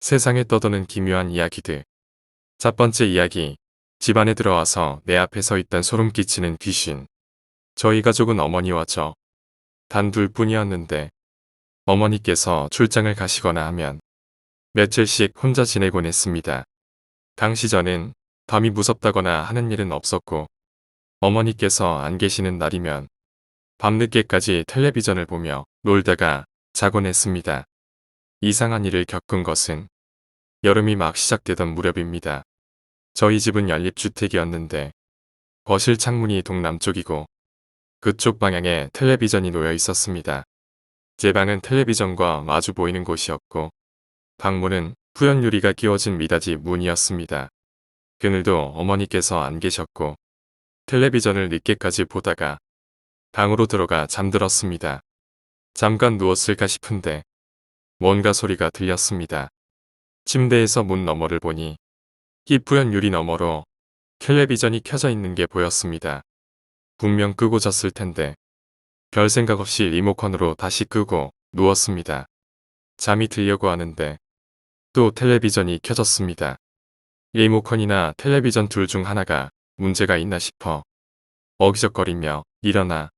세상에 떠도는 기묘한 이야기들. 첫 번째 이야기. 집안에 들어와서 내 앞에 서 있던 소름 끼치는 귀신. 저희 가족은 어머니와 저 단 둘뿐이었는데 어머니께서 출장을 가시거나 하면 며칠씩 혼자 지내곤 했습니다. 당시 저는 밤이 무섭다거나 하는 일은 없었고 어머니께서 안 계시는 날이면 밤늦게까지 텔레비전을 보며 놀다가 자곤 했습니다. 이상한 일을 겪은 것은 여름이 막 시작되던 무렵입니다. 저희 집은 연립주택이었는데 거실 창문이 동남쪽이고 그쪽 방향에 텔레비전이 놓여 있었습니다. 제 방은 텔레비전과 마주 보이는 곳이었고 방문은 후연 유리가 끼워진 미닫이 문이었습니다. 그늘도 어머니께서 안 계셨고 텔레비전을 늦게까지 보다가 방으로 들어가 잠들었습니다. 잠깐 누웠을까 싶은데 뭔가 소리가 들렸습니다. 침대에서 문 너머를 보니 희뿌연 유리 너머로 텔레비전이 켜져 있는 게 보였습니다. 분명 끄고 잤을 텐데 별 생각 없이 리모컨으로 다시 끄고 누웠습니다. 잠이 들려고 하는데 또 텔레비전이 켜졌습니다. 리모컨이나 텔레비전 둘 중 하나가 문제가 있나 싶어 어기적거리며 일어나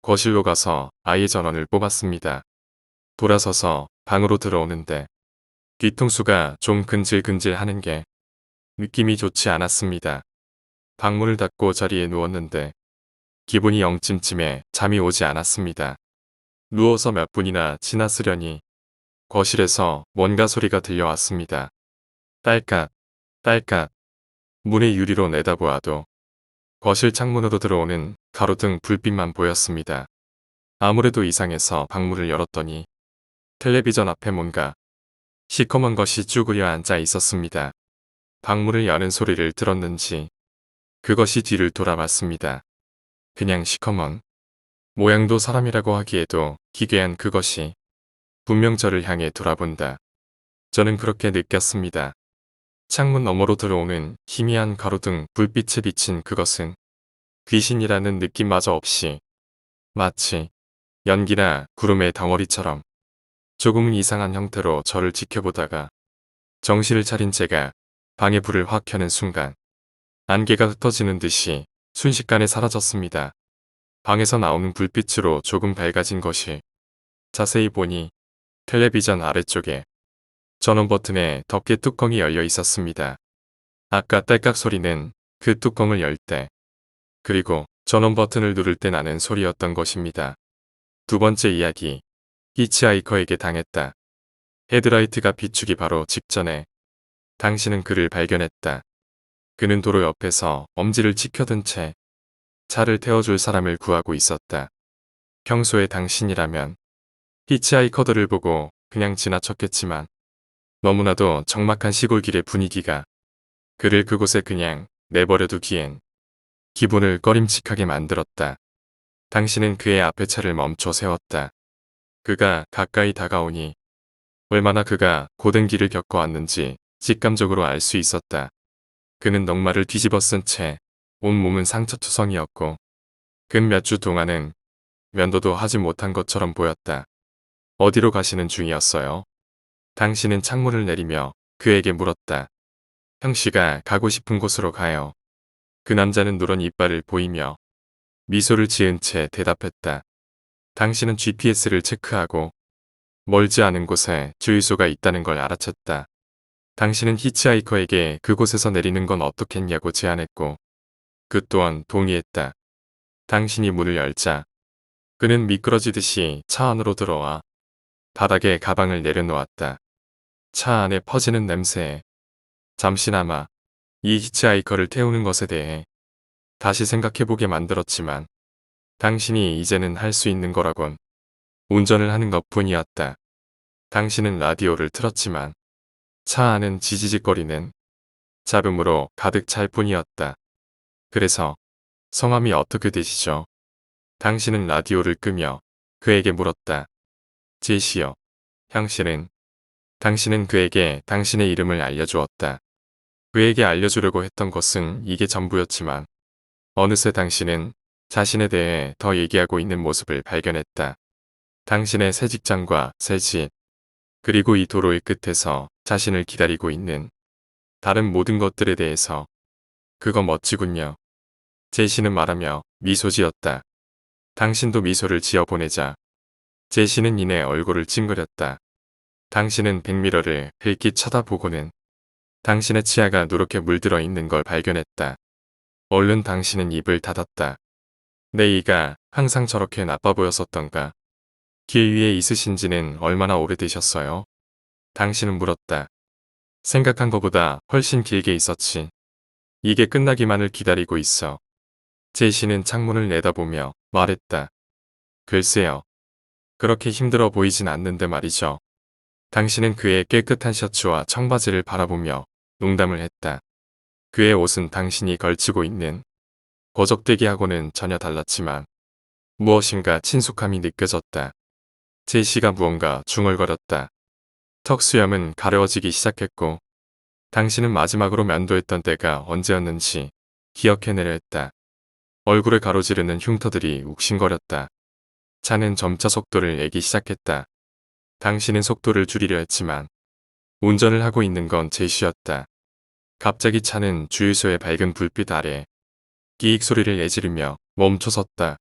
거실로 가서 아이의 전원을 뽑았습니다. 돌아서서 방으로 들어오는데 뒤통수가 좀 근질근질 하는 게 느낌이 좋지 않았습니다. 방문을 닫고 자리에 누웠는데 기분이 영 찜찜해 잠이 오지 않았습니다. 누워서 몇 분이나 지났으려니 거실에서 뭔가 소리가 들려왔습니다. 딸깍, 딸깍. 문의 유리로 내다보아도 거실 창문으로 들어오는 가로등 불빛만 보였습니다. 아무래도 이상해서 방문을 열었더니 텔레비전 앞에 뭔가 시커먼 것이 쭈그려 앉아 있었습니다. 방문을 여는 소리를 들었는지 그것이 뒤를 돌아봤습니다. 그냥 시커먼. 모양도 사람이라고 하기에도 기괴한 그것이 분명 저를 향해 돌아본다. 저는 그렇게 느꼈습니다. 창문 너머로 들어오는 희미한 가로등 불빛에 비친 그것은 귀신이라는 느낌마저 없이 마치 연기나 구름의 덩어리처럼 조금은 이상한 형태로 저를 지켜보다가 정신을 차린 제가 방에 불을 확 켜는 순간 안개가 흩어지는 듯이 순식간에 사라졌습니다. 방에서 나오는 불빛으로 조금 밝아진 것이 자세히 보니 텔레비전 아래쪽에 전원 버튼에 덮개 뚜껑이 열려 있었습니다. 아까 딸깍 소리는 그 뚜껑을 열 때, 그리고 전원 버튼을 누를 때 나는 소리였던 것입니다. 두 번째 이야기. 히치하이커에게 당했다. 헤드라이트가 비추기 바로 직전에 당신은 그를 발견했다. 그는 도로 옆에서 엄지를 치켜든 채 차를 태워줄 사람을 구하고 있었다. 평소에 당신이라면 히치하이커들을 보고 그냥 지나쳤겠지만 너무나도 적막한 시골길의 분위기가 그를 그곳에 그냥 내버려두기엔 기분을 꺼림칙하게 만들었다. 당신은 그의 앞에 차를 멈춰 세웠다. 그가 가까이 다가오니 얼마나 그가 고된 길을 겪어왔는지 직감적으로 알 수 있었다. 그는 넉마를 뒤집어 쓴 채 온몸은 상처투성이었고 근 몇 주 동안은 면도도 하지 못한 것처럼 보였다. 어디로 가시는 중이었어요? 당신은 창문을 내리며 그에게 물었다. 형씨가 가고 싶은 곳으로 가요. 그 남자는 누런 이빨을 보이며 미소를 지은 채 대답했다. 당신은 GPS를 체크하고 멀지 않은 곳에 주유소가 있다는 걸 알아챘다. 당신은 히치하이커에게 그곳에서 내리는 건 어떻겠냐고 제안했고 그 또한 동의했다. 당신이 문을 열자 그는 미끄러지듯이 차 안으로 들어와 바닥에 가방을 내려놓았다. 차 안에 퍼지는 냄새에 잠시나마 이 히치하이커를 태우는 것에 대해 다시 생각해보게 만들었지만 당신이 이제는 할 수 있는 거라곤 운전을 하는 것뿐이었다. 당신은 라디오를 틀었지만 차 안은 지지직거리는 잡음으로 가득 찰 뿐이었다. 그래서 성함이 어떻게 되시죠? 당신은 라디오를 끄며 그에게 물었다. 제시요. 당신은 그에게 당신의 이름을 알려주었다. 그에게 알려주려고 했던 것은 이게 전부였지만 어느새 당신은 자신에 대해 더 얘기하고 있는 모습을 발견했다. 당신의 새 직장과 새 집, 그리고 이 도로의 끝에서 자신을 기다리고 있는 다른 모든 것들에 대해서. 그거 멋지군요. 제시는 말하며 미소 지었다. 당신도 미소를 지어 보내자. 제시는 이내 얼굴을 찡그렸다. 당신은 백미러를 흘낏 쳐다보고는 당신의 치아가 누렇게 물들어 있는 걸 발견했다. 얼른 당신은 입을 닫았다. 내 이가 항상 저렇게 나빠 보였었던가. 길 위에 있으신 지는 얼마나 오래되셨어요? 당신은 물었다. 생각한 것보다 훨씬 길게 있었지. 이게 끝나기만을 기다리고 있어. 제시는 창문을 내다보며 말했다. 글쎄요. 그렇게 힘들어 보이진 않는데 말이죠. 당신은 그의 깨끗한 셔츠와 청바지를 바라보며 농담을 했다. 그의 옷은 당신이 걸치고 있는 거적대기하고는 전혀 달랐지만 무엇인가 친숙함이 느껴졌다. 제시가 무언가 중얼거렸다. 턱 수염은 가려워지기 시작했고 당신은 마지막으로 면도했던 때가 언제였는지 기억해내려 했다. 얼굴을 가로지르는 흉터들이 욱신거렸다. 차는 점차 속도를 내기 시작했다. 당신은 속도를 줄이려 했지만 운전을 하고 있는 건 제시였다. 갑자기 차는 주유소의 밝은 불빛 아래 끼익 소리를 내지르며 멈춰섰다.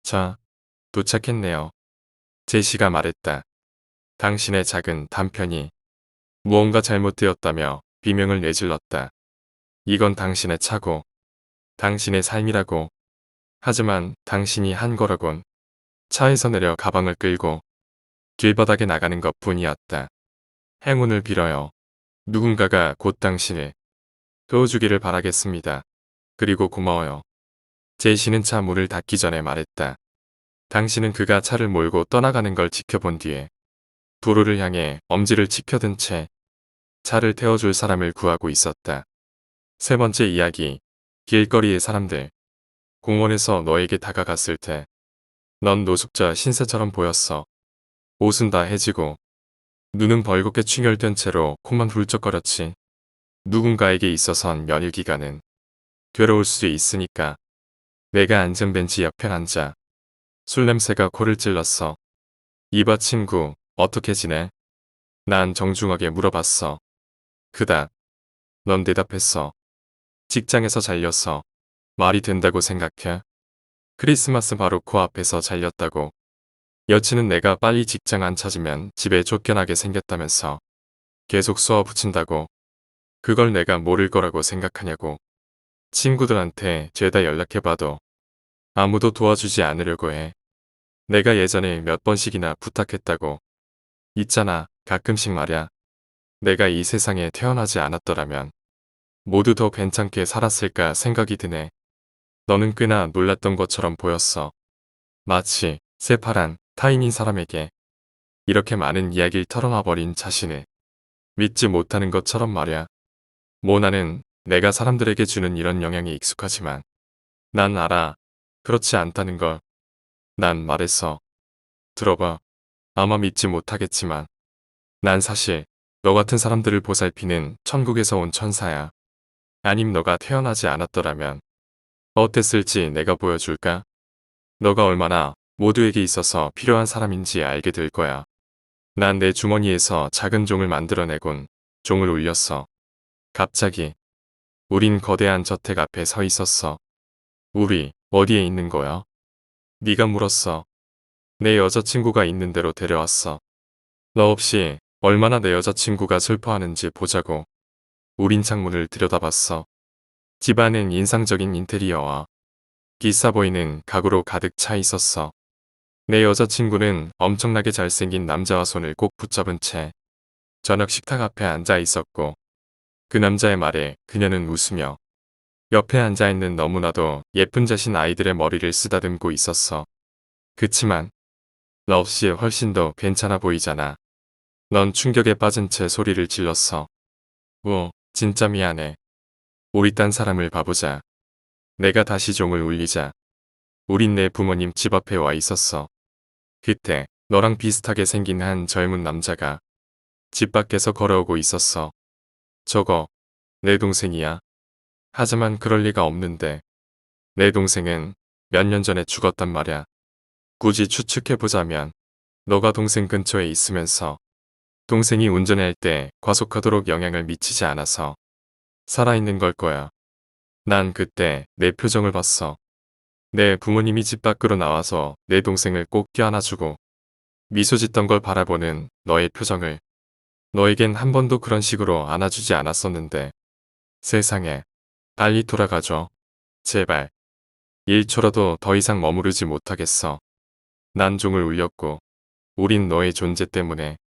자, 도착했네요. 제시가 말했다. 당신의 작은 단편이 무언가 잘못되었다며 비명을 내질렀다. 이건 당신의 차고 당신의 삶이라고. 하지만 당신이 한 거라곤 차에서 내려 가방을 끌고 길바닥에 나가는 것 뿐이었다. 행운을 빌어요. 누군가가 곧 당신을 도와주기를 바라겠습니다. 그리고 고마워요. 제시는 차 문을 닫기 전에 말했다. 당신은 그가 차를 몰고 떠나가는 걸 지켜본 뒤에 도로를 향해 엄지를 치켜든 채 차를 태워줄 사람을 구하고 있었다. 세 번째 이야기. 길거리의 사람들. 공원에서 너에게 다가갔을 때 넌 노숙자 신세처럼 보였어. 옷은 다 해지고 눈은 벌겋게 충혈된 채로 코만 훌쩍거렸지. 누군가에게 있어선 연휴 기간은 괴로울 수 있으니까. 내가 앉은 벤치 옆에 앉아 술 냄새가 코를 찔렀어. 이봐 친구, 어떻게 지내? 난 정중하게 물어봤어. 그닥. 넌 대답했어. 직장에서 잘렸어. 말이 된다고 생각해? 크리스마스 바로 코앞에서 잘렸다고. 여친은 내가 빨리 직장 안 찾으면 집에 쫓겨나게 생겼다면서 계속 쏘아 붙인다고. 그걸 내가 모를 거라고 생각하냐고. 친구들한테 죄다 연락해봐도 아무도 도와주지 않으려고 해. 내가 예전에 몇 번씩이나 부탁했다고. 있잖아, 가끔씩 말야. 내가 이 세상에 태어나지 않았더라면 모두 더 괜찮게 살았을까 생각이 드네. 너는 꽤나 놀랐던 것처럼 보였어. 마치 새파란 타인인 사람에게 이렇게 많은 이야기를 털어놔버린 자신을 믿지 못하는 것처럼 말야. 나는 내가 사람들에게 주는 이런 영향이 익숙하지만 난 알아. 그렇지 않다는 걸. 난 말했어. 들어봐. 아마 믿지 못하겠지만 난 사실 너 같은 사람들을 보살피는 천국에서 온 천사야. 아님 너가 태어나지 않았더라면 어땠을지 내가 보여줄까? 너가 얼마나 모두에게 있어서 필요한 사람인지 알게 될 거야. 난 내 주머니에서 작은 종을 만들어내곤 종을 울렸어. 갑자기 우린 거대한 저택 앞에 서 있었어. 우리 어디에 있는 거야? 네가 물었어. 내 여자친구가 있는 데로 데려왔어. 너 없이 얼마나 내 여자친구가 슬퍼하는지 보자고. 우린 창문을 들여다봤어. 집안은 인상적인 인테리어와 기싸 보이는 가구로 가득 차 있었어. 내 여자친구는 엄청나게 잘생긴 남자와 손을 꼭 붙잡은 채 저녁 식탁 앞에 앉아 있었고 그 남자의 말에 그녀는 웃으며 옆에 앉아있는 너무나도 예쁜 자신 아이들의 머리를 쓰다듬고 있었어. 그치만 너 없이 훨씬 더 괜찮아 보이잖아. 넌 충격에 빠진 채 소리를 질렀어. 진짜 미안해. 우리 딴 사람을 봐보자. 내가 다시 종을 울리자. 우린 내 부모님 집 앞에 와 있었어. 그때 너랑 비슷하게 생긴 한 젊은 남자가 집 밖에서 걸어오고 있었어. 저거 내 동생이야. 하지만 그럴 리가 없는데. 내 동생은 몇 년 전에 죽었단 말야. 굳이 추측해보자면 너가 동생 근처에 있으면서 동생이 운전할 때 과속하도록 영향을 미치지 않아서 살아있는 걸 거야. 난 그때 내 표정을 봤어. 내 부모님이 집 밖으로 나와서 내 동생을 꼭 껴안아주고 미소 짓던 걸 바라보는 너의 표정을. 너에겐 한 번도 그런 식으로 안아주지 않았었는데. 세상에. 빨리 돌아가줘. 제발. 1초라도 더 이상 머무르지 못하겠어. 난 종을 울렸고 우린 너의 존재 때문에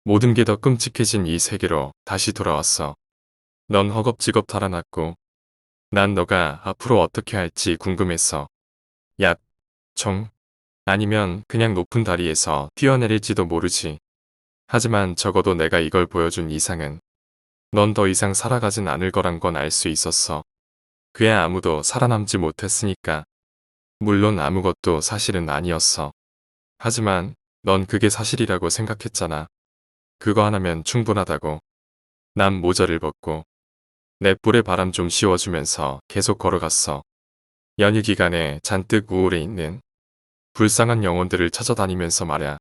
모든 게 더 끔찍해진 이 세계로 다시 돌아왔어. 넌 허겁지겁 달아났고 난 너가 앞으로 어떻게 할지 궁금했어. 야, 총. 아니면 그냥 높은 다리에서 뛰어내릴지도 모르지. 하지만 적어도 내가 이걸 보여준 이상은 넌 더 이상 살아가진 않을 거란 건 알 수 있었어. 그야 아무도 살아남지 못했으니까. 물론 아무것도 사실은 아니었어. 하지만 넌 그게 사실이라고 생각했잖아. 그거 하나면 충분하다고. 난 모자를 벗고 내 뿔에 바람 좀 씌워주면서 계속 걸어갔어. 연휴 기간에 잔뜩 우울해 있는 불쌍한 영혼들을 찾아다니면서 말야.